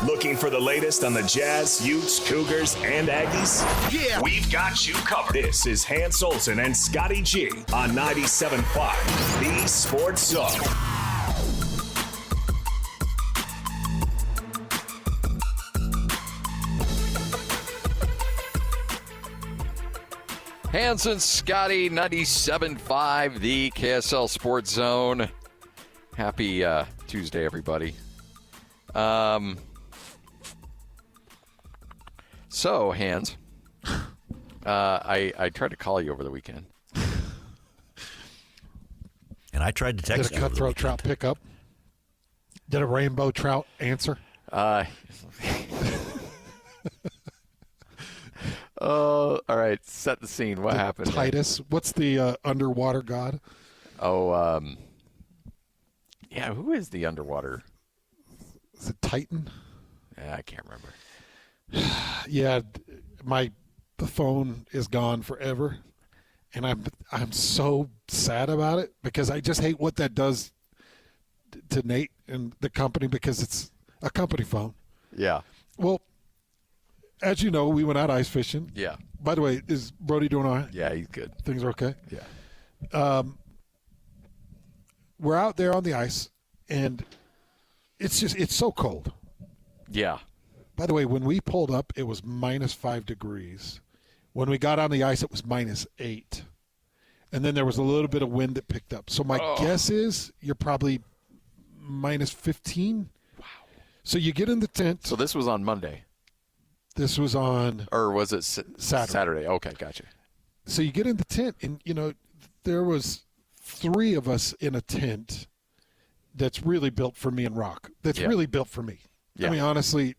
Looking for the latest on the Jazz, Utes, Cougars, and Aggies? Yeah, we've got you covered. This is Hans Olsen and Scotty G on 97.5, the Sports Zone. Hans and Scotty, 97.5, the KSL Sports Zone. Happy Tuesday, everybody. So, Hans, I tried to call you over the weekend. And I tried to text you. Did a cutthroat trout pick up? Did a rainbow trout answer? Oh, all right. Set the scene. What happened? Titus. What's the underwater god? Oh, yeah. Who is the underwater? Is it Titan? Yeah, I can't remember. Yeah, the phone is gone forever, and I'm so sad about it because I just hate what that does to Nate and the company because it's a company phone. Yeah. Well, as you know, we went out ice fishing. Yeah. By the way, is Brody doing all right? Yeah, he's good. Things are okay? Yeah. We're out there on the ice, and it's so cold. Yeah. By the way, when we pulled up, it was -5 degrees. When we got on the ice, it was -8. And then there was a little bit of wind that picked up. So my guess is you're probably -15. Wow. So you get in the tent. So this was on Monday. This was on. Or was it Saturday? Saturday. Okay, gotcha. So you get in the tent, and, there was 3 of us in a tent that's really built for me and Rock. That's really built for me. Yeah. I mean, honestly,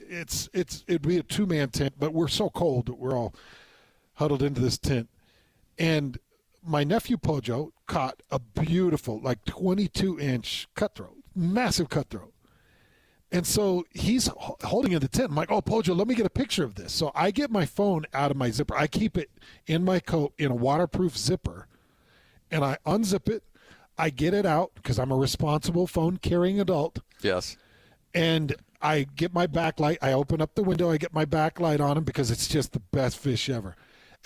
it'd be a 2-man tent, but we're so cold that we're all huddled into this tent. And my nephew Pojo caught a beautiful, 22-inch cutthroat, massive cutthroat. And so he's holding in the tent. I'm like, oh, Pojo, let me get a picture of this. So I get my phone out of my zipper. I keep it in my coat in a waterproof zipper, and I unzip it. I get it out because I'm a responsible phone-carrying adult. Yes. And I get my backlight. I open up the window. I get my backlight on him because it's just the best fish ever.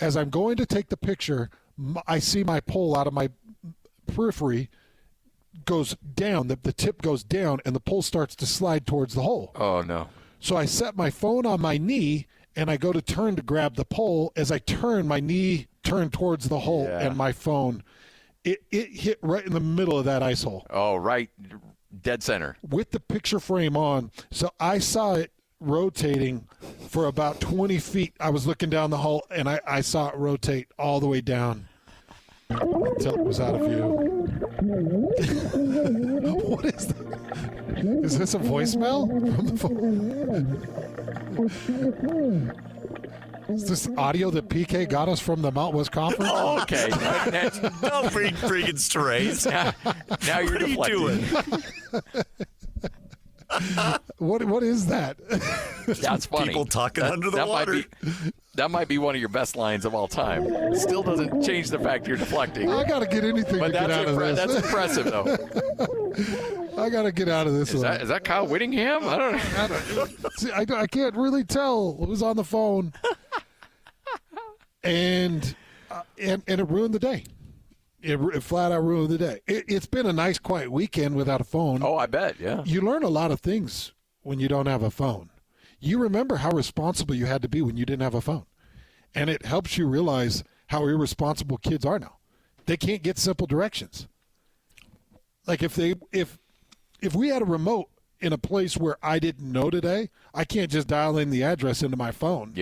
As I'm going to take the picture, I see my pole out of my periphery goes down. The tip goes down, and the pole starts to slide towards the hole. Oh, no. So I set my phone on my knee, and I go to turn to grab the pole. As I turn, my knee turned towards the hole, and my phone, it hit right in the middle of that ice hole. Oh, right. Dead center. With the picture frame on. So I saw it rotating for about 20 feet. I was looking down the hole, and I saw it rotate all the way down until it was out of view. What is that? Is this a voicemail from the phone? Is this audio that PK got us from the Mount West Conference? Oh, okay. Don't bring freaking strays. Now you're deflecting. What is that? That's funny. People talking under the water. That might be one of your best lines of all time. Still doesn't change the fact you're deflecting. I got to get anything to get out of this. That's impressive, though. I got to get out of this one. Is that Kyle Whittingham? I don't know. See, I can't really tell who's on the phone. And it ruined the day. It flat out ruined the day. It's been a nice, quiet weekend without a phone. Oh, I bet, yeah. You learn a lot of things when you don't have a phone. You remember how responsible you had to be when you didn't have a phone. And it helps you realize how irresponsible kids are now. They can't get simple directions. Like if we had a remote in a place where I didn't know today, I can't just dial in the address into my phone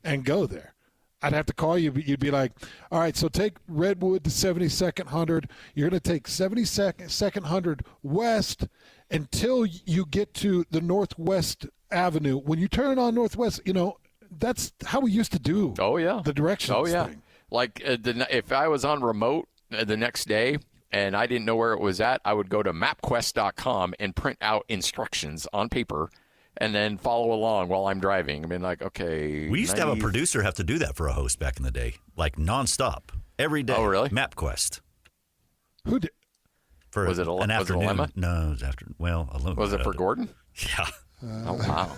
and go there. I'd have to call you. You'd be like, all right, so take Redwood to 72nd 100. You're going to take 72nd 100 west until you get to the Northwest Avenue. When you turn on Northwest, that's how we used to do the directions thing. Like if I was on remote the next day and I didn't know where it was at, I would go to mapquest.com and print out instructions on paper and then follow along while I'm driving. I mean, like, okay. We used to have a producer have to do that for a host back in the day, like nonstop, every day. Oh, really? MapQuest. Who did? For was it an afternoon? Was it a lemma? No, it was after. Well, was it for Gordon? Yeah. Oh, wow.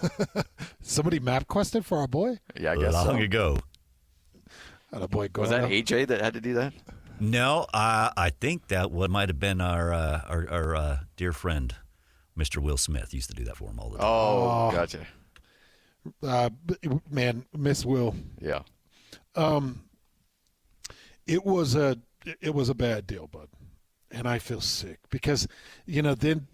Somebody map quested for our boy? Yeah, I guess Long so. ago. Boy, Was that AJ that had to do that? No, I think that might have been our dear friend, Mr. Will Smith. Used to do that for him all the time. Oh, gotcha. Man, Miss Will. Yeah. It was a bad deal, bud, and I feel sick because then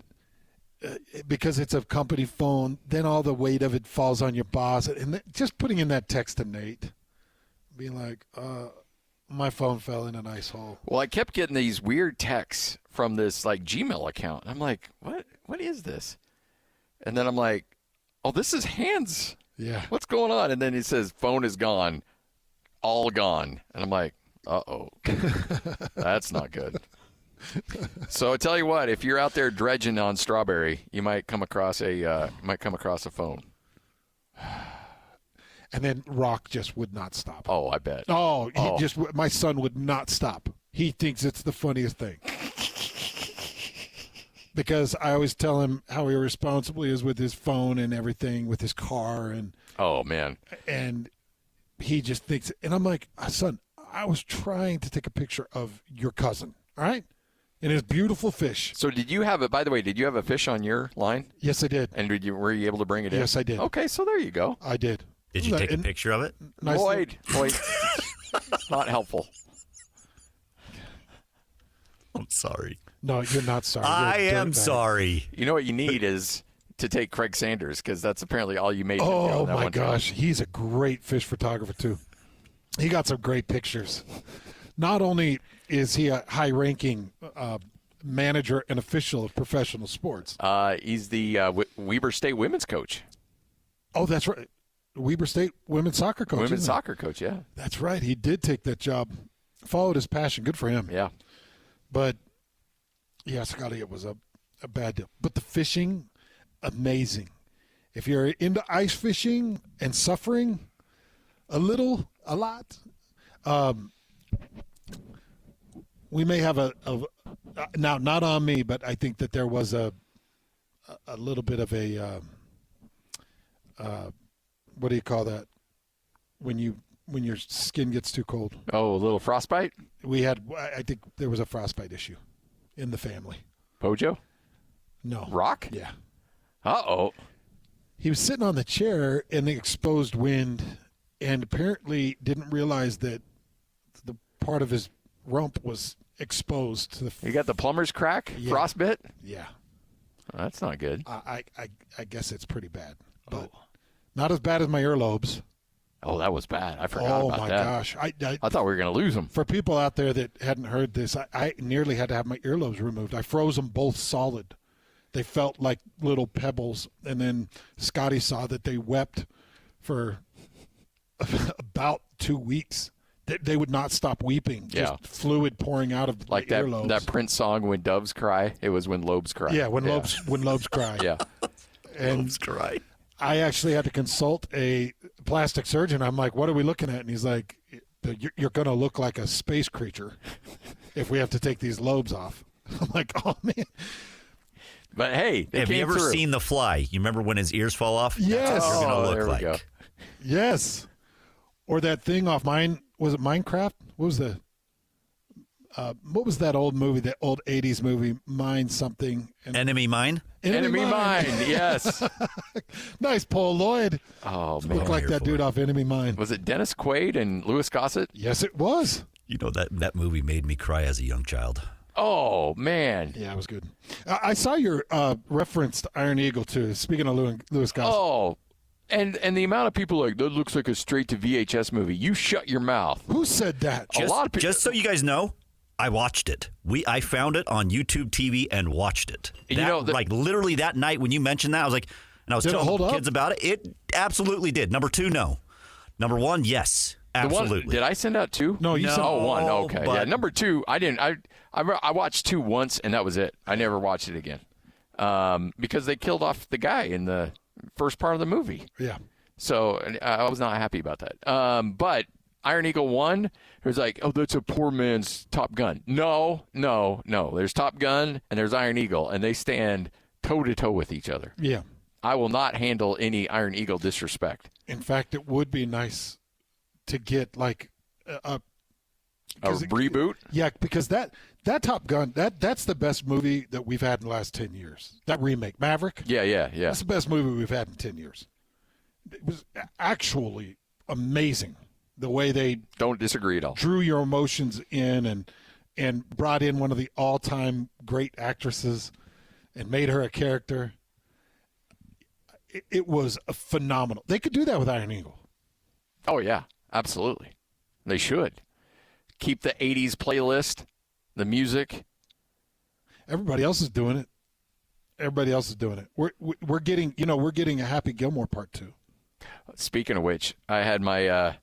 because it's a company phone, then all the weight of it falls on your boss, and just putting in that text to Nate, being like, my phone fell in an ice hole. Well, I kept getting these weird texts from this like Gmail account. I'm like, what is this? And then I'm like, oh, this is Hans. Yeah. What's going on? And then he says, phone is gone, all gone. And I'm like, uh-oh, that's not good. So I tell you what, if you're out there dredging on Strawberry, you might come across a phone. And then Rock just would not stop. Oh, I bet. My son would not stop. He thinks it's the funniest thing. Because I always tell him how irresponsible he is with his phone and everything, with his car. Oh, man. And he just thinks, and I'm like, son, I was trying to take a picture of your cousin, all right? And his beautiful fish. So did you have a fish on your line? Yes, I did. And were you able to bring it in? Yes, I did. Okay, so there you go. I did. Did you take a picture of it? Nice Lloyd, not helpful. I'm sorry. No, you're not sorry. I You're a am dirtbag. sorry. You know what you need is to take Craig Sanders because that's apparently all you made. him do Oh, that my one time. gosh. He's a great fish photographer, too. He got some great pictures. Not only is he a high-ranking manager and official of professional sports. He's the Weber State women's coach. Oh, that's right. Weber State women's soccer coach. Women's isn't he? soccer coach, yeah. That's right. He did take that job. Followed his passion. Good for him. Yeah. But, yeah, Scotty, it was a bad deal. But the fishing, amazing. If you're into ice fishing and suffering a lot, we may have now not on me, but I think that there was a little bit of a what do you call that when your skin gets too cold? Oh, a little frostbite? I think there was a frostbite issue in the family. Pojo? No. Rock? Yeah. Uh-oh. He was sitting on the chair in the exposed wind and apparently didn't realize that the part of his rump was exposed to the You got the plumber's crack? Yeah. Frostbit? Yeah. Oh, that's not good. I guess it's pretty bad. But not as bad as my earlobes. Oh, that was bad. I forgot about my that. gosh. I thought we were going to lose them. For people out there that hadn't heard this, I nearly had to have my earlobes removed. I froze them both solid. They felt like little pebbles. And then Scotty saw that they wept for about 2 weeks. They would not stop weeping. Just fluid pouring out of Like the earlobes. that Prince song, When Doves Cry, it was When Lobes Cry. Yeah, when lobes cry. Yeah. And Lobes cry. I actually had to consult a plastic surgeon. I'm like, what are we looking at? And he's like, you're going to look like a space creature if we have to take these lobes off. I'm like, oh, man. But, hey, Have you ever seen The Fly? You remember when his ears fall off? Yes. That's what you're going to there look we like. go. Yes. Or that thing off was it Minecraft? What was that old movie, that old 80s movie, Mine something? Enemy Mine? Enemy Mine, yes. Nice, Paul Lloyd. Oh, man. Looked like that dude off Enemy Mine. Was it Dennis Quaid and Louis Gossett? Yes, it was. You know, that movie made me cry as a young child. Oh, man. Yeah, it was good. I saw your reference to Iron Eagle, too, speaking of Louis Gossett. Oh, and the amount of people like, that looks like a straight-to-VHS movie. You shut your mouth. Who said that? A lot of people. Just so you guys know, I watched it. I found it on YouTube TV and watched it. You know, like literally that night when you mentioned that, I was like, and I was Did it telling hold the up? kids about it. It absolutely did. Number 2, no. Number 1, yes, absolutely. Did I send out 2? No, you sent one. Okay. but- Yeah, number 2, I didn't. I watched 2 once, and that was it. I never watched it again because they killed off the guy in the first part of the movie. Yeah. So I was not happy about that. But Iron Eagle 1, it was like, oh, that's a poor man's Top Gun. No. There's Top Gun and there's Iron Eagle, and they stand toe-to-toe with each other. Yeah. I will not handle any Iron Eagle disrespect. In fact, it would be nice to get like a reboot. Yeah, because that Top Gun, that's the best movie that we've had in the last 10 years. That remake, Maverick. Yeah. That's the best movie we've had in 10 years. It was actually amazing the way they don't disagree at all. Drew your emotions in and brought in one of the all-time great actresses and made her a character. It was a phenomenal. They could do that with Iron Eagle. Oh, yeah, absolutely. They should. Keep the 80s playlist, the music. Everybody else is doing it. We're getting a Happy Gilmore Part 2. Speaking of which, I had my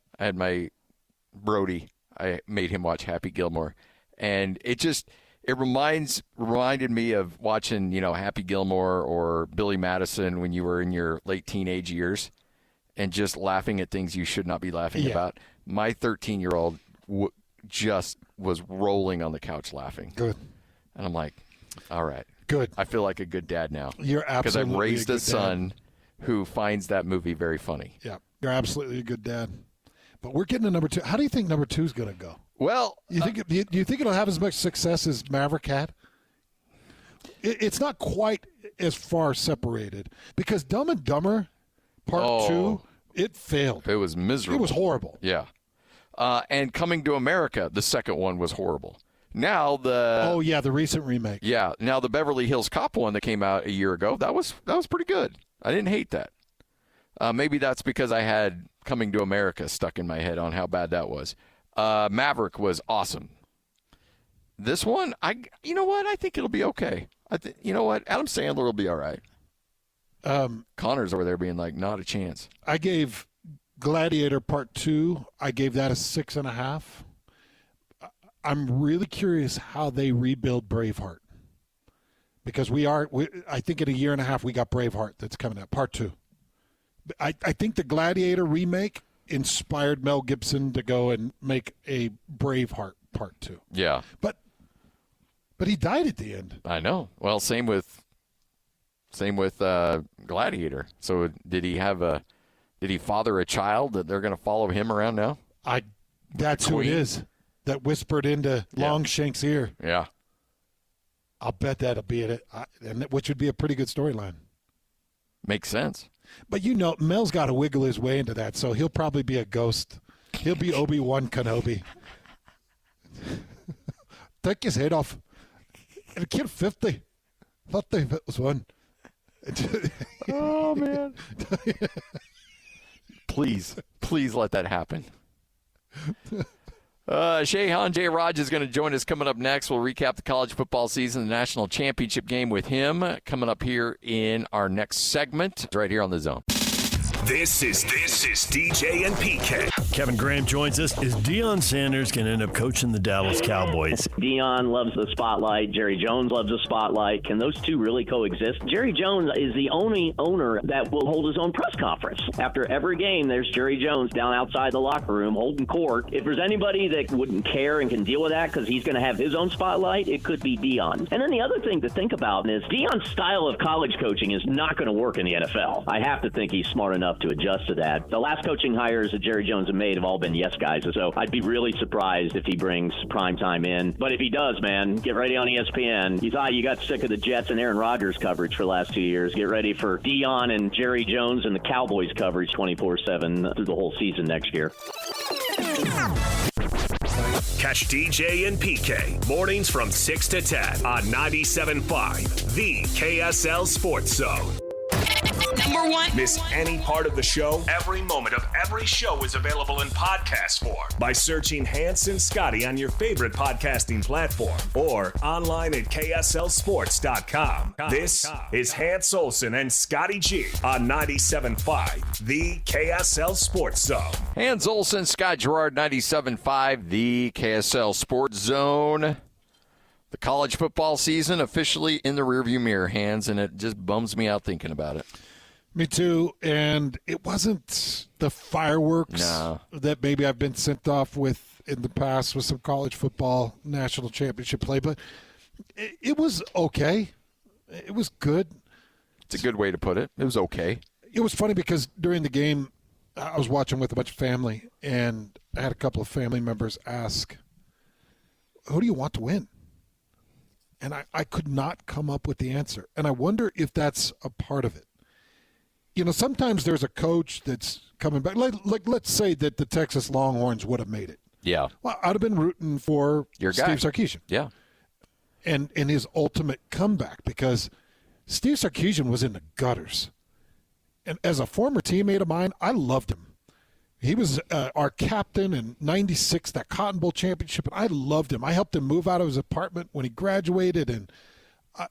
Brody. I made him watch Happy Gilmore, and it reminded me of watching, Happy Gilmore or Billy Madison when you were in your late teenage years, and just laughing at things you should not be laughing about. My 13-year-old just was rolling on the couch laughing. Good. And I'm like, all right. Good. I feel like a good dad now. You're absolutely because I've raised a a good son dad. Who finds that movie very funny. Yeah, you're absolutely a good dad. But we're getting to number 2. How do you think number 2 is going to go? Well, do you think it'll have as much success as Maverick had? It's not quite as far separated because Dumb and Dumber Part 2, it failed. It was miserable. It was horrible. Yeah. And Coming to America, the second one was horrible. Now the recent remake. Yeah, now the Beverly Hills Cop one that came out a year ago, that was pretty good. I didn't hate that. Maybe that's because I had Coming to America stuck in my head on how bad that was. Maverick was awesome. This one, you know what? I think it'll be okay. You know what? Adam Sandler will be all right. Connor's over there being like, not a chance. I gave Gladiator Part 2, I gave that a 6.5. I'm really curious how they rebuild Braveheart. Because I think in a year and a half we got Braveheart that's coming out, Part 2. I think the Gladiator remake inspired Mel Gibson to go and make a Braveheart Part 2. Yeah. But he died at the end. I know. Well, same with Gladiator. So did he father a child that they're going to follow him around now? That's who it is that whispered into Longshank's ear. Yeah. I'll bet that'll be it, which would be a pretty good storyline. Makes sense. But Mel's got to wiggle his way into that, so he'll probably be a ghost. He'll be Obi-Wan Kenobi. Take his head off. And kill 50. 50 if it was one. Oh, man. Please let that happen. Shehan Jeyarajah is going to join us coming up next. We'll recap the college football season, the national championship game with him coming up here in our next segment right here on The Zone. This is DJ and PK. Kevin Graham joins us. Is Deion Sanders going to end up coaching the Dallas Cowboys? Deion loves the spotlight. Jerry Jones loves the spotlight. Can those two really coexist? Jerry Jones is the only owner that will hold his own press conference. After every game, there's Jerry Jones down outside the locker room holding court. If there's anybody that wouldn't care and can deal with that because he's going to have his own spotlight, it could be Deion. And then the other thing to think about is Deion's style of college coaching is not going to work in the NFL. I have to think he's smart enough to adjust to that. The last coaching hires that Jerry Jones have made have all been yes guys, so I'd be really surprised if he brings primetime in. But if he does, man, get ready on ESPN. You thought you got sick of the Jets and Aaron Rodgers coverage for the last 2 years. Get ready for Deion and Jerry Jones and the Cowboys coverage 24/7 through the whole season next year. Catch DJ and PK mornings from 6 to 10 on 97.5, the KSL Sports Zone. Number one. Miss any part of the show? Every moment of every show is available in podcast form by searching Hanson Scotty on your favorite podcasting platform or online at KSLSports.com. This is Hans Olsen and Scotty G on 97.5, the KSL Sports Zone. Hans Olsen, Scott Gerard, 97.5, the KSL Sports Zone. The college football season officially in the rearview mirror, Hans, and it just bums me out thinking about it. Me too, and it wasn't the fireworks that maybe I've been sent off with in the past with some college football national championship play, but it was okay. It was good. It's a good way to put it. It was okay. It was funny because during the game, I was watching with a bunch of family, and I had a couple of family members ask, who do you want to win? And I could not come up with the answer. And I wonder if that's a part of it. You know, sometimes there's a coach that's coming back. Like let's say that the Texas Longhorns would have made it. Yeah. Well, I'd have been rooting for Your Steve guy. Sarkisian. Yeah. And his ultimate comeback, because Steve Sarkisian was in the gutters. And as a former teammate of mine, I loved him. He was our captain in '96, that Cotton Bowl championship, and I loved him. I helped him move out of his apartment when he graduated,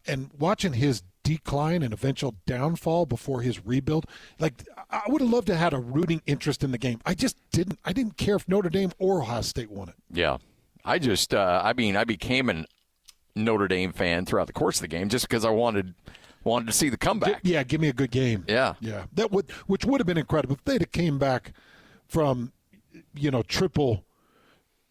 and watching his decline and eventual downfall before his rebuild, like I would have loved to have had a rooting interest in the game. I just didn't. I didn't care if Notre Dame or Ohio State won it. Yeah. I just, I became a Notre Dame fan throughout the course of the game just because I wanted to see the comeback. Yeah, give me a good game. Yeah. Yeah. Which would have been incredible if they'd have came back from, triple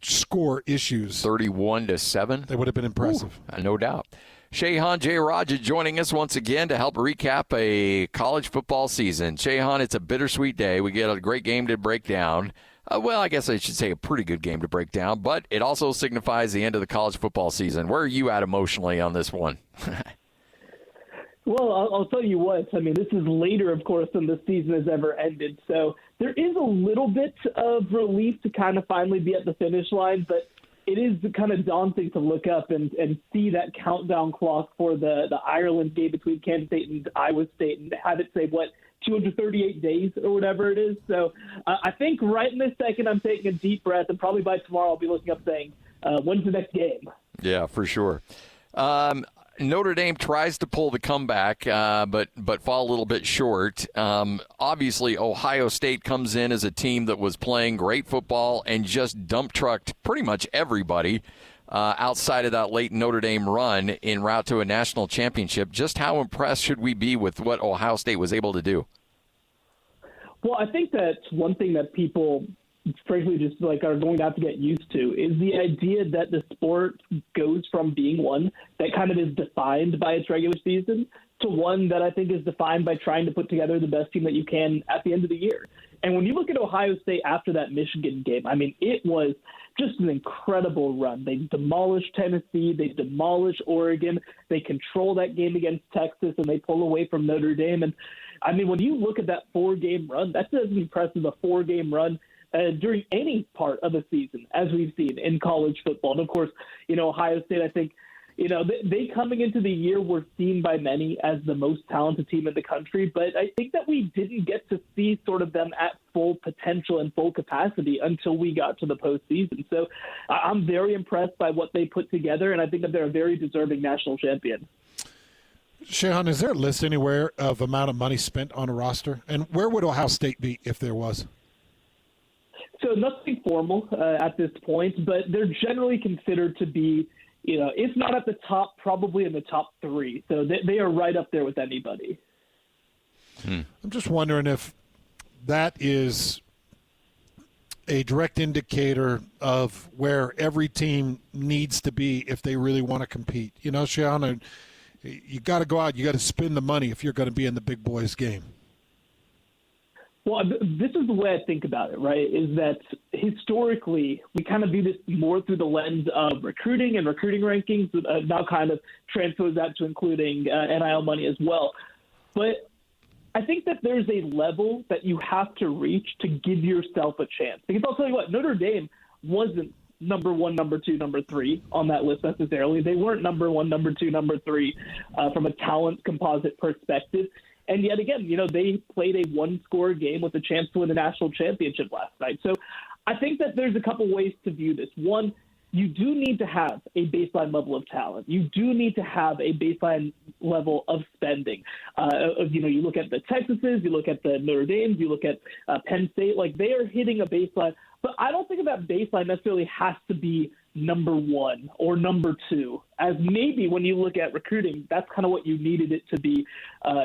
score issues. 31-7. They would have been impressive. Ooh, no doubt. Shehan Jeyarajah joining us once again to help recap a college football season. Shehan, it's a bittersweet day. We get a great game to break down. Well, I guess I should say a pretty good game to break down, but it also signifies the end of the college football season. Where are you at emotionally on this one? Well, I'll tell you what. I mean, this is later, of course, than the season has ever ended. So there is a little bit of relief to kind of finally be at the finish line, but it is kind of daunting to look up and see that countdown clock for the Ireland game between Kansas State and Iowa State and have it say, 238 days or whatever it is. So I think right in this second I'm taking a deep breath, and probably by tomorrow I'll be looking up saying, when's the next game? Yeah, for sure. Notre Dame tries to pull the comeback, but fall a little bit short. Obviously, Ohio State comes in as a team that was playing great football and just dump trucked pretty much everybody outside of that late Notre Dame run en route to a national championship. Just how impressed should we be with what Ohio State was able to do? Well, I think that's one thing that people frankly just are going to have to get used to is the idea that the sport goes from being one that kind of is defined by its regular season to one that I think is defined by trying to put together the best team that you can at the end of the year. And when you look at Ohio State after that Michigan game, I mean, it was just an incredible run. They demolished Tennessee. They demolished Oregon. They control that game against Texas, and they pull away from Notre Dame. And, I mean, when you look at that four-game run, that's as impressive a four-game run during any part of the season, as we've seen in college football. And, of course, Ohio State, I think, they coming into the year were seen by many as the most talented team in the country, but I think that we didn't get to see sort of them at full potential and full capacity until we got to the postseason. So I'm very impressed by what they put together, and I think that they're a very deserving national champion. Shehan, is there a list anywhere of amount of money spent on a roster? And where would Ohio State be if there was? So nothing formal at this point, but they're generally considered to be, if not at the top, probably in the top three. So they are right up there with anybody. I'm just wondering if that is a direct indicator of where every team needs to be if they really want to compete. Shehan, you got to go out, you got to spend the money if you're going to be in the big boys game. Well, this is the way I think about it, right, is that historically we kind of view this more through the lens of recruiting and recruiting rankings, now kind of transfers that to including NIL money as well. But I think that there's a level that you have to reach to give yourself a chance. Because I'll tell you what, Notre Dame wasn't number one, number two, number three on that list necessarily. They weren't number one, number two, number three from a talent composite perspective. And yet again, they played a one-score game with a chance to win the national championship last night. So I think that there's a couple ways to view this. One, you do need to have a baseline level of talent. You do need to have a baseline level of spending. You look at the Texases, you look at the Notre Dames, you look at Penn State, they are hitting a baseline. But I don't think that baseline necessarily has to be number one or number two, as maybe when you look at recruiting, that's kind of what you needed it to be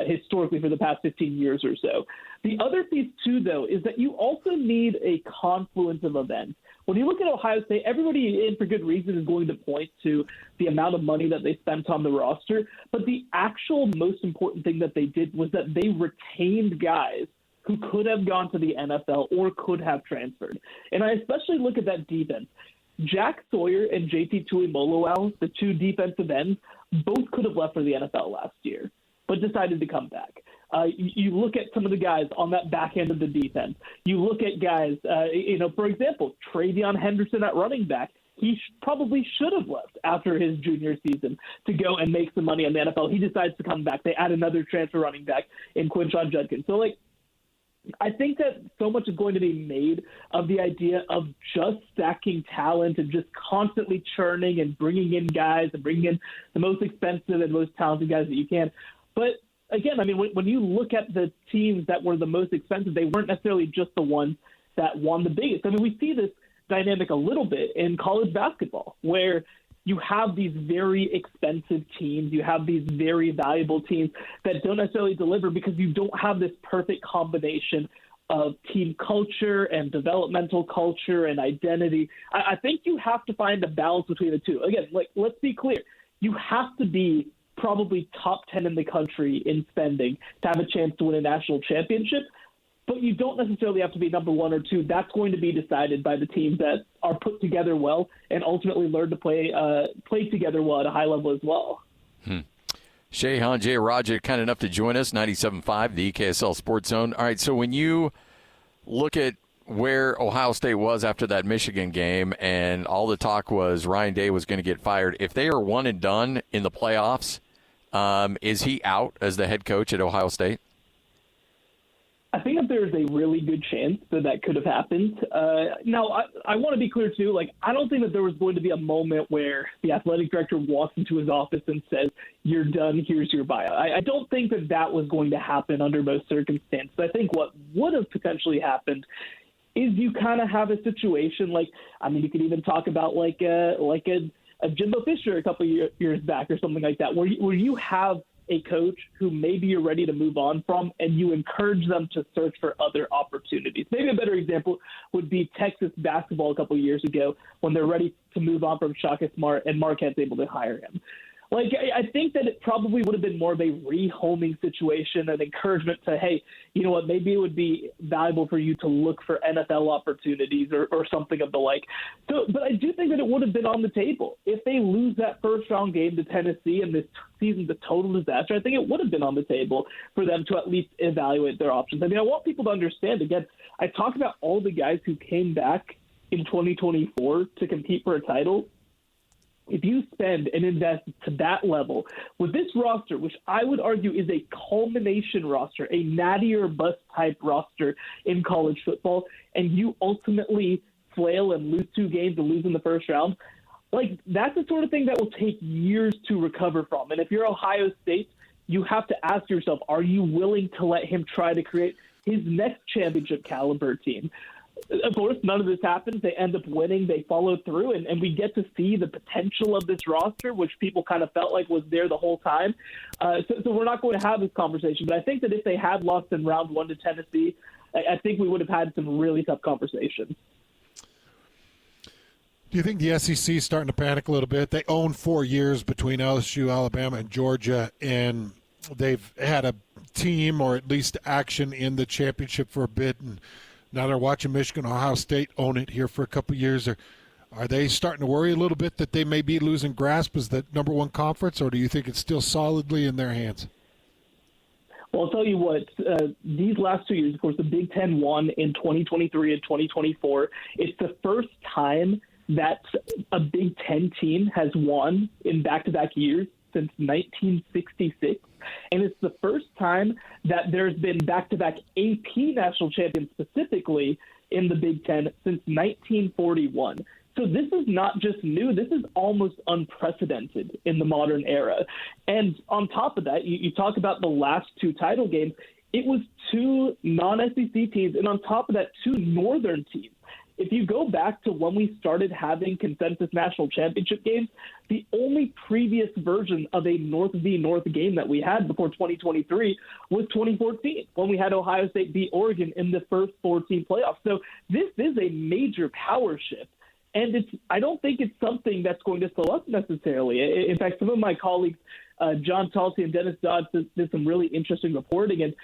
historically for the past 15 years or so. The other piece, too, though, is that you also need a confluence of events. When you look at Ohio State, everybody, and for good reason, is going to point to the amount of money that they spent on the roster. But the actual most important thing that they did was that they retained guys who could have gone to the NFL or could have transferred. And I especially look at that defense. Jack Sawyer and JT Tuimoloau, the two defensive ends, both could have left for the NFL last year, but decided to come back. You look at some of the guys on that back end of the defense. You look at guys, for example, Travion Henderson at running back. He probably should have left after his junior season to go and make some money in the NFL. He decides to come back. They add another transfer running back in Quinshon Judkins. So, I think that so much is going to be made of the idea of just stacking talent and just constantly churning and bringing in guys and bringing in the most expensive and most talented guys that you can. But again, I mean, when you look at the teams that were the most expensive, they weren't necessarily just the ones that won the biggest. I mean, we see this dynamic a little bit in college basketball where you have these very expensive teams, you have these very valuable teams that don't necessarily deliver because you don't have this perfect combination of team culture and developmental culture and identity. I think you have to find a balance between the two. Again, let's be clear. You have to be probably top 10 in the country in spending to have a chance to win a national championship. But you don't necessarily have to be number one or two. That's going to be decided by the teams that are put together well and ultimately learn to play together well at a high level as well. Shehan Jeyarajah, kind enough to join us, 97.5, the EKSL Sports Zone. All right, so when you look at where Ohio State was after that Michigan game and all the talk was Ryan Day was going to get fired, if they are one and done in the playoffs, is he out as the head coach at Ohio State? I think that there's a really good chance that could have happened. Now, I want to be clear, too. I don't think that there was going to be a moment where the athletic director walks into his office and says, "You're done, here's your buyout." I don't think that was going to happen under most circumstances. I think what would have potentially happened is you kind of have a situation you could even talk about a Jimbo Fisher a couple of years back or something like that, where you have a coach who maybe you're ready to move on from, and you encourage them to search for other opportunities. Maybe a better example would be Texas basketball a couple of years ago when they're ready to move on from Shaka Smart and Marquette's able to hire him. I think that it probably would have been more of a rehoming situation, an encouragement to, hey, you know what, maybe it would be valuable for you to look for NFL opportunities or something of the like. But I do think that it would have been on the table. If they lose that first-round game to Tennessee and this season's a total disaster, I think it would have been on the table for them to at least evaluate their options. I mean, I want people to understand, again, I talk about all the guys who came back in 2024 to compete for a title. If you spend and invest to that level with this roster, which I would argue is a culmination roster, a natty or bust type roster in college football, and you ultimately flail and lose 2 games and lose in the first round, that's the sort of thing that will take years to recover from. And if you're Ohio State, you have to ask yourself, are you willing to let him try to create his next championship caliber team? Of course, none of this happens. They end up winning. They follow through, and we get to see the potential of this roster, which people kind of felt like was there the whole time. So we're not going to have this conversation. But I think that if they had lost in round 1 to Tennessee, I think we would have had some really tough conversations. Do you think the SEC is starting to panic a little bit? They own 4 years between LSU, Alabama, and Georgia, and they've had a team or at least action in the championship for a bit, and now they're watching Michigan, Ohio State own it here for a couple of years. Are they starting to worry a little bit that they may be losing grasp as the number 1 conference, or do you think it's still solidly in their hands? Well, I'll tell you what, these last 2 years, of course, the Big Ten won in 2023 and 2024. It's the first time that a Big Ten team has won in back-to-back years since 1966. And it's the first time that there's been back-to-back AP national champions specifically in the Big Ten since 1941. So this is not just new. This is almost unprecedented in the modern era. And on top of that, you talk about the last 2 title games. It was 2 non-SEC teams, and on top of that, 2 northern teams. if you go back to when we started having consensus national championship games, the only previous version of a North v. North game that we had before 2023 was 2014, when we had Ohio State beat Oregon in the first 4-team playoffs. So this is a major power shift. And I don't think it's something that's going to slow up necessarily. In fact, some of my colleagues, John Talty and Dennis Dodds, did some really interesting reporting. And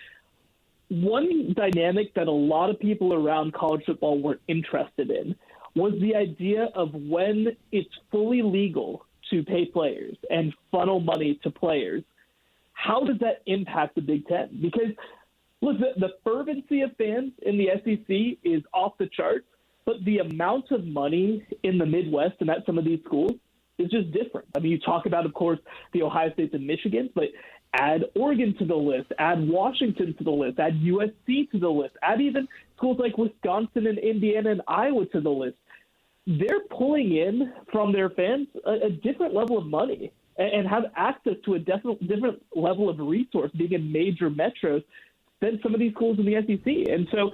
one dynamic that a lot of people around college football were interested in was the idea of when it's fully legal to pay players and funnel money to players, how does that impact the Big Ten? Because, look, the fervency of fans in the SEC is off the charts, but the amount of money in the Midwest and at some of these schools is just different. I mean, you talk about, of course, the Ohio States and Michigans, but add Oregon to the list, add Washington to the list, add USC to the list, add even schools like Wisconsin and Indiana and Iowa to the list. They're pulling in from their fans a different level of money and have access to a different level of resource being in major metros than some of these schools in the SEC. And so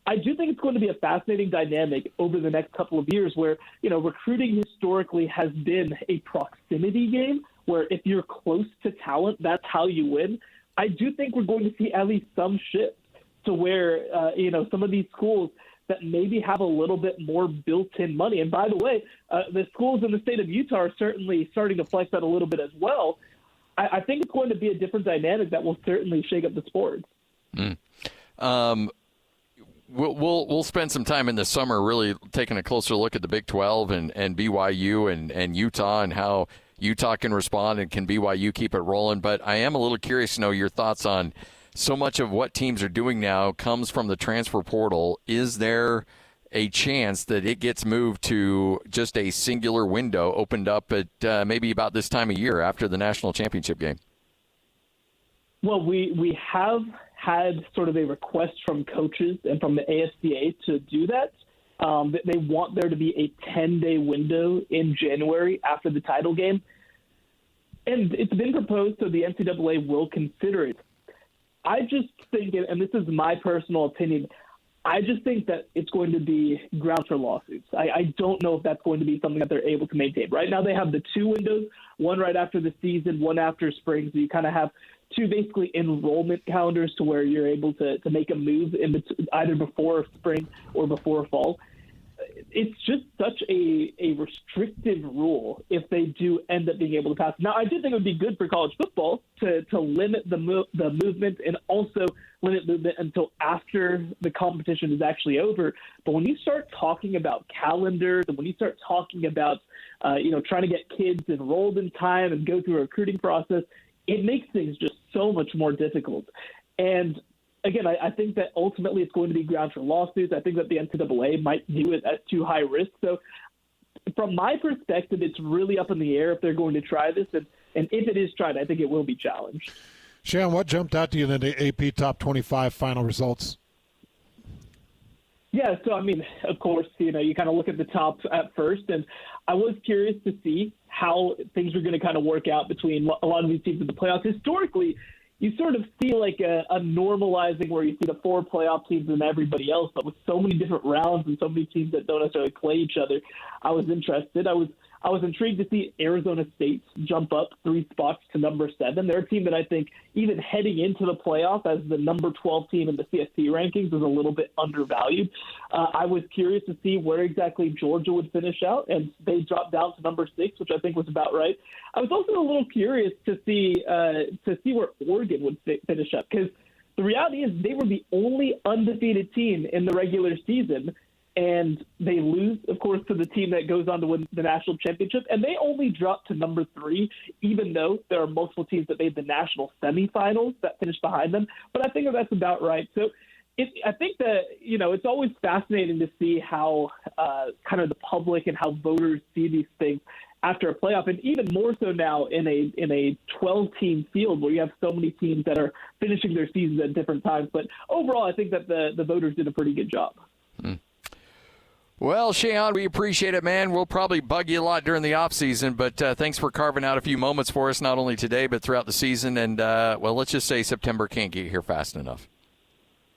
I do think it's going to be a fascinating dynamic over the next couple of years where, recruiting historically has been a proximity game where if you're close to talent, that's how you win. I do think we're going to see at least some shift to where, some of these schools that maybe have a little bit more built-in money. And by the way, the schools in the state of Utah are certainly starting to flex that a little bit as well. I think it's going to be a different dynamic that will certainly shake up the sport. We'll spend some time in the summer really taking a closer look at the Big 12 and BYU and Utah and how Utah can respond and can BYU keep it rolling. But I am a little curious to know your thoughts on so much of what teams are doing now comes from the transfer portal. Is there a chance that it gets moved to just a singular window opened up at maybe about this time of year after the national championship game? Well, we have had sort of a request from coaches and from the AFCA to do that. They want there to be a 10-day window in January after the title game. And it's been proposed, so the NCAA will consider it. I just think, and this is my personal opinion, I just think that it's going to be grounds for lawsuits. I don't know if that's going to be something that they're able to maintain. Right now they have the two windows, one right after the season, one after spring. So you kind of have two basically enrollment calendars to where you're able to make a move in either before spring or before fall. It's just such a restrictive rule if they do end up being able to pass. Now, I do think it would be good for college football to limit the movement and also limit movement until after the competition is actually over. But when you start talking about calendars and when you start talking about, trying to get kids enrolled in time and go through a recruiting process, it makes things just so much more difficult. And again, I think that ultimately it's going to be grounds for lawsuits. I think that the NCAA might view it as too high risk. So from my perspective, it's really up in the air if they're going to try this. And if it is tried, I think it will be challenged. Shehan, what jumped out to you in the AP Top 25 final results? Yeah, so, I mean, of course, you kind of look at the top at first, and I was curious to see how things are going to kind of work out between a lot of these teams in the playoffs. Historically, you sort of see like a normalizing where you see the four playoff teams and everybody else, but with so many different rounds and so many teams that don't necessarily play each other, I was interested. I was intrigued to see Arizona State jump up 3 spots to number 7. They're a team that I think even heading into the playoff as the number 12 team in the CFB rankings is a little bit undervalued. I was curious to see where exactly Georgia would finish out, and they dropped down to number 6, which I think was about right. I was also a little curious to see where Oregon would finish up, because the reality is they were the only undefeated team in the regular season. And they lose, of course, to the team that goes on to win the national championship. And they only dropped to number 3, even though there are multiple teams that made the national semifinals that finished behind them. But I think that's about right. So I think that, it's always fascinating to see how kind of the public and how voters see these things after a playoff. And even more so now in a 12-team field where you have so many teams that are finishing their seasons at different times. But overall, I think that the voters did a pretty good job. Well, Shehan, we appreciate it, man. We'll probably bug you a lot during the offseason, but thanks for carving out a few moments for us, not only today but throughout the season. And, let's just say September can't get here fast enough.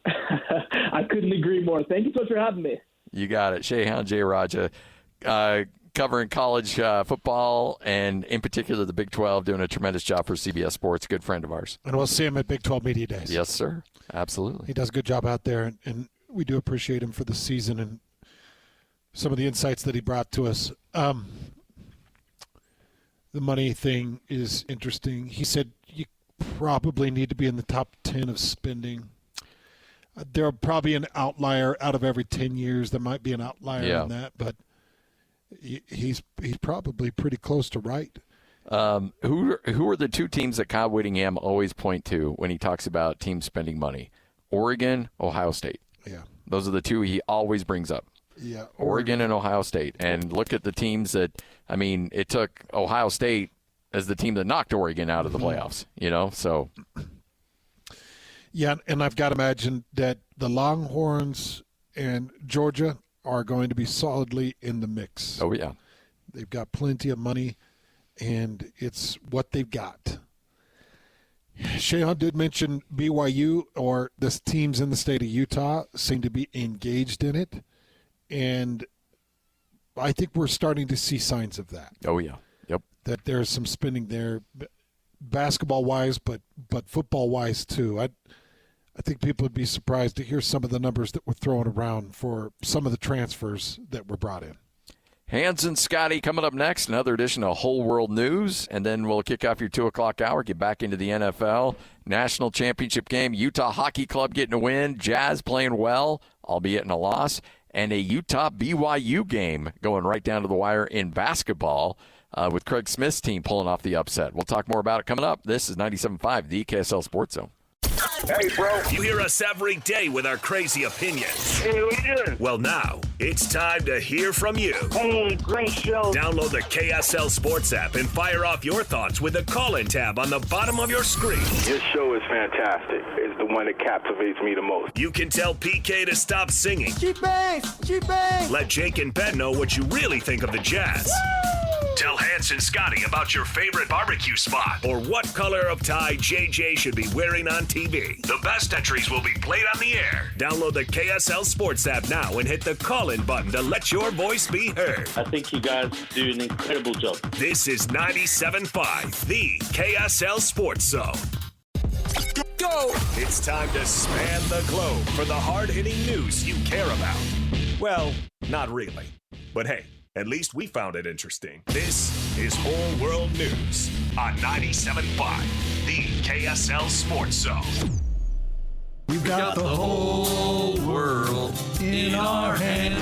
I couldn't agree more. Thank you so much for having me. You got it. Shehan Jeyarajah, covering college football and, in particular, the Big 12, doing a tremendous job for CBS Sports. Good friend of ours. And we'll see him at Big 12 Media Days. Yes, sir. Absolutely. He does a good job out there, and we do appreciate him for the season and some of the insights that he brought to us. The money thing is interesting. He said you probably need to be in the top 10 of spending. There'll probably an outlier out of every 10 years. There might be an outlier in that, but he's probably pretty close to right. Who are the two teams that Kyle Whittingham always point to when he talks about teams spending money? Oregon, Ohio State. Yeah. Those are the two he always brings up. Yeah. Oregon and Ohio State. And look at the teams that, I mean, it took Ohio State as the team that knocked Oregon out of the playoffs, so. Yeah, and I've got to imagine that the Longhorns and Georgia are going to be solidly in the mix. Oh, yeah. They've got plenty of money, and it's what they've got. Shehan did mention BYU, or the teams in the state of Utah seem to be engaged in it, and I think we're starting to see signs of that. Oh, yeah. Yep. That there's some spending there, basketball-wise, but football-wise too. I think people would be surprised to hear some of the numbers that were thrown around for some of the transfers that were brought in. Hans and Scotty coming up next, another edition of Whole World News, and then we'll kick off your 2 o'clock hour, get back into the NFL. National Championship game, Utah Hockey Club getting a win, Jazz playing well, albeit in a loss, and a Utah BYU game going right down to the wire in basketball with Craig Smith's team pulling off the upset. We'll talk more about it coming up. This is 97.5, the KSL Sports Zone. Hey, bro. You hear us every day with our crazy opinions. Hey, what you doing? Well, now, it's time to hear from you. Hey, great show. Download the KSL Sports app and fire off your thoughts with the call-in tab on the bottom of your screen. Your show is fantastic. It's the one that captivates me the most. You can tell PK to stop singing. G-Bangs! G-Bangs! Let Jake and Ben know what you really think of the Jazz. Woo! Tell Hans and Scotty about your favorite barbecue spot or what color of tie JJ should be wearing on TV. The best entries will be played on the air. Download the KSL Sports app now and hit the call-in button to let your voice be heard. I think you guys do an incredible job. This is 97.5, the KSL Sports Zone. Go! It's time to span the globe for the hard-hitting news you care about. Well, not really. But hey, at least we found it interesting. This is Whole World News on 97.5, the KSL Sports Zone. We've got the whole world in our hands.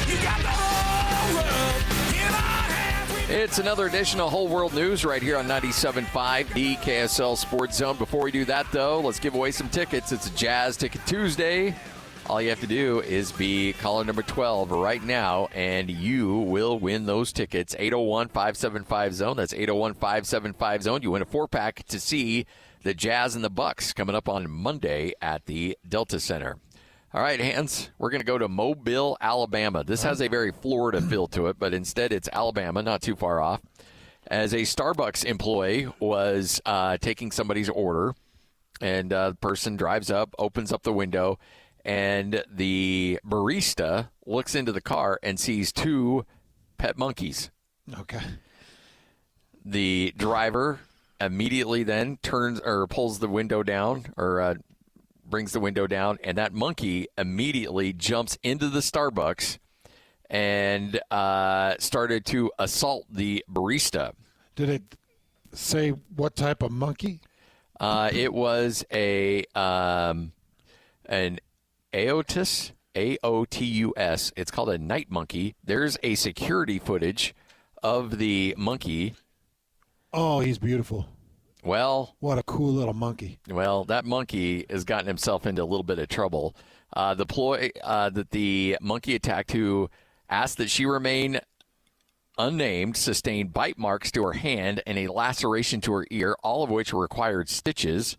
You got the whole world in our hands. It's another edition of Whole World News right here on 97.5, the KSL Sports Zone. Before we do that, though, let's give away some tickets. It's a Jazz Ticket Tuesday. All you have to do is be caller number 12 right now, and you will win those tickets. 801-575-ZONE. That's 801-575-ZONE. You win a 4-pack to see the Jazz and the Bucks coming up on Monday at the Delta Center. All right, Hans, we're going to go to Mobile, Alabama. This has a very Florida feel to it, but instead it's Alabama, not too far off. As a Starbucks employee was taking somebody's order, and the person drives up, opens up the window, and the barista looks into the car and sees 2 pet monkeys. Okay. The driver immediately then turns or pulls the window down or brings the window down, and that monkey immediately jumps into the Starbucks and started to assault the barista. Did it say what type of monkey? It was an Aotus, A-O-T-U-S. It's called a night monkey. There's a security footage of the monkey. Oh, he's beautiful. Well, what a cool little monkey. Well, that monkey has gotten himself into a little bit of trouble. The ploy that the monkey attacked, who asked that she remain unnamed, sustained bite marks to her hand and a laceration to her ear, all of which required stitches.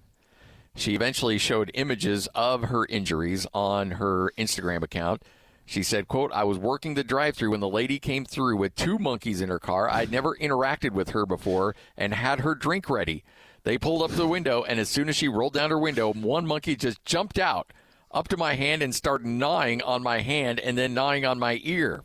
She eventually showed images of her injuries on her Instagram account. She said, quote, "I was working the drive-thru when the lady came through with 2 monkeys in her car. I'd never interacted with her before and had her drink ready. They pulled up the window, and as soon as she rolled down her window, one monkey just jumped out up to my hand and started gnawing on my hand and then gnawing on my ear.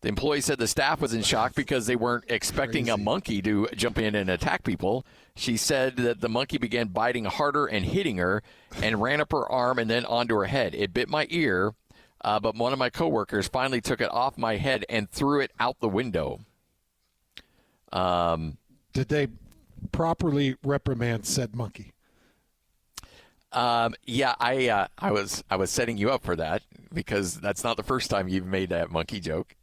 The employee said the staff was in shock because they weren't expecting a monkey to jump in and attack people. She said that the monkey began biting harder and hitting her and ran up her arm and then onto her head. It bit my ear, but one of my coworkers finally took it off my head and threw it out the window. Did they properly reprimand said monkey? Yeah, I was setting you up for that because that's not the first time you've made that monkey joke.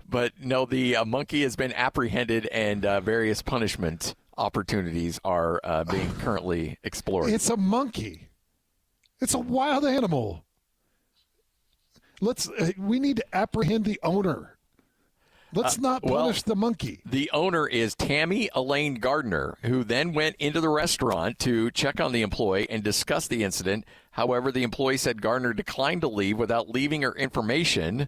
But no, the monkey has been apprehended and various punishment opportunities are being currently explored. It's a monkey. It's a wild animal. We need to apprehend the owner. Let's not punish the monkey. The owner is Tammy Elaine Gardner, who then went into the restaurant to check on the employee and discuss the incident. However, the employee said Gardner declined to leave without leaving her information.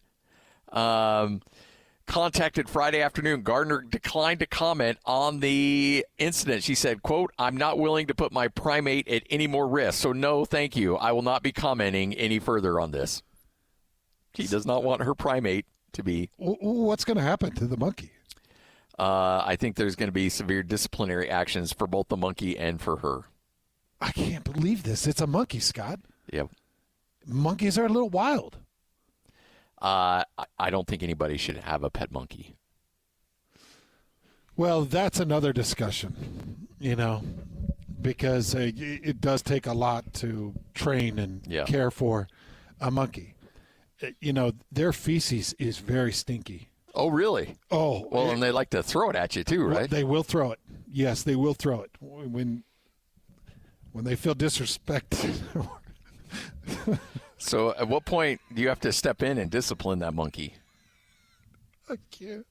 Contacted Friday afternoon, Gardner declined to comment on the incident. She said, quote, "I'm not willing to put my primate at any more risk, so no, thank you. I will not be commenting any further on this." She does not want her primate to be. What's going to happen to the monkey? I think there's going to be severe disciplinary actions for both the monkey and for her. I can't believe this. It's a monkey, Scott. Yep. Monkeys are a little wild. I don't think anybody should have a pet monkey. Well, that's another discussion, because it does take a lot to train and care for a monkey. Their feces is very stinky. Oh, really? Oh. Well, and they like to throw it at you too, right? Well, they will throw it. Yes, they will throw it. When they feel disrespected. So at what point do you have to step in and discipline that monkey? I can't.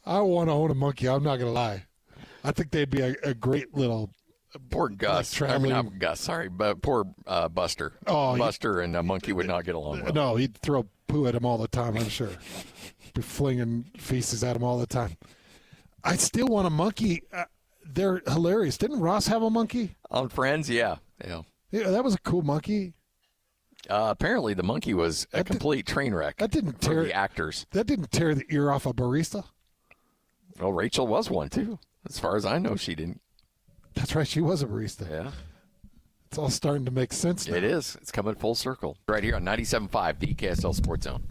I want to own a monkey. I'm not going to lie. I think they'd be a great little. Poor Gus. Traveling. Not Gus, sorry, but poor Buster. Oh, Buster and a monkey would not get along well. No, he'd throw poo at him all the time, I'm sure. Be flinging feces at him all the time. I still want a monkey. They're hilarious. Didn't Ross have a monkey? On Friends, yeah. Yeah, that was a cool monkey. Apparently, the monkey was a complete train wreck. That didn't tear the actors. That didn't tear the ear off a barista. Well, Rachel was one too. As far as I know, she didn't. That's right. She was a barista. Yeah. It's all starting to make sense now. It is. It's coming full circle. Right here on 97.5, the KSL Sports Zone.